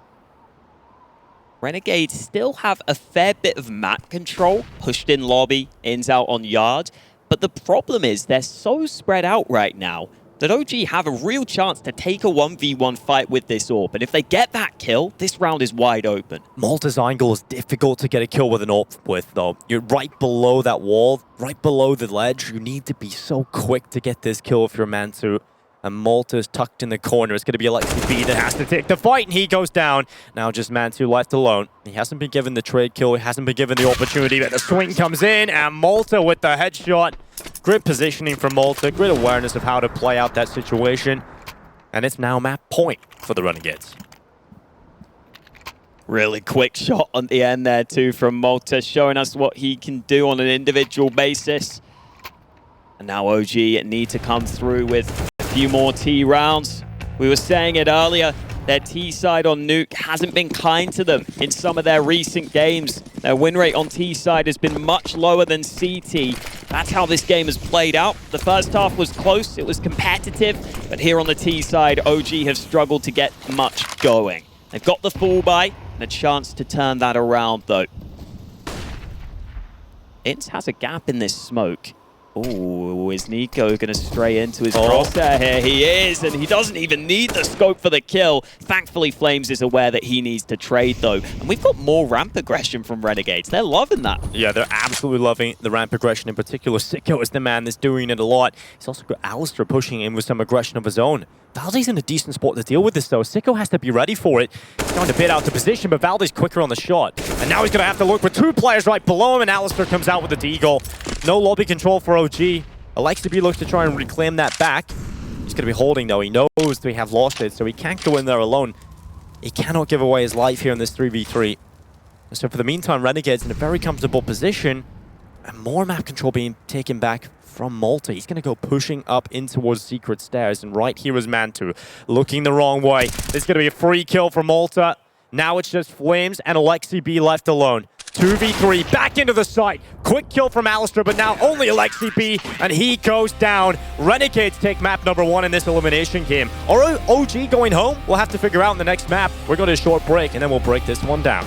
Renegades still have a fair bit of map control, pushed in lobby, ins out on yard, but the problem is they're so spread out right now that OG have a real chance to take a 1v1 fight with this AWP, and if they get that kill, this round is wide open. Malta's angle is difficult to get a kill with an AWP with, though. You're right below that wall, right below the ledge. You need to be so quick to get this kill if you're mantuu. And Malta is tucked in the corner. It's going to be Aleksib that has to take the fight, and he goes down. Now just mantuu left alone. He hasn't been given the trade kill. He hasn't been given the opportunity, but the swing comes in, and Malta with the headshot. Great positioning from Malta. Great awareness of how to play out that situation. And it's now map point for the Renegades. Really quick shot on the end there too from Malta, showing us what he can do on an individual basis. And now OG need to come through with a few more T rounds. We were saying it earlier, their T side on Nuke hasn't been kind to them in some of their recent games. Their win rate on T side has been much lower than CT. That's how this game has played out. The first half was close, it was competitive, but here on the T side, OG have struggled to get much going. They've got the full buy and a chance to turn that around though. Ints has a gap in this smoke. Oh, is Nico going to stray into his crosshair here? He is, and he doesn't even need the scope for the kill. Thankfully, Flames is aware that he needs to trade, though. And we've got more ramp aggression from Renegades. They're loving that. Yeah, they're absolutely loving the ramp aggression in particular. Sicko is the man that's doing it a lot. He's also got aliStair pushing in with some aggression of his own. Valde's in a decent spot to deal with this, though. Sicko has to be ready for it. He's trying to bid out the position, but Valde's quicker on the shot. And now he's going to have to look with 2 players right below him, and aliStair comes out with the deagle. No lobby control for OG. Aleksib looks to try and reclaim that back. He's going to be holding, though. He knows they have lost it, so he can't go in there alone. He cannot give away his life here in this 3v3. So for the meantime, Renegades in a very comfortable position, and more map control being taken back from Malta. He's going to go pushing up in towards secret stairs, and right here is mantuu looking the wrong way. This is going to be a free kill for Malta. Now it's just Flames and Aleksib left alone. 2v3 back into the site. Quick kill from aliStair, but now only Aleksib, and he goes down. Renegades take map number 1 in this elimination game. Are OG going home? We'll have to figure out in the next map. We're going to a short break, and then we'll break this one down.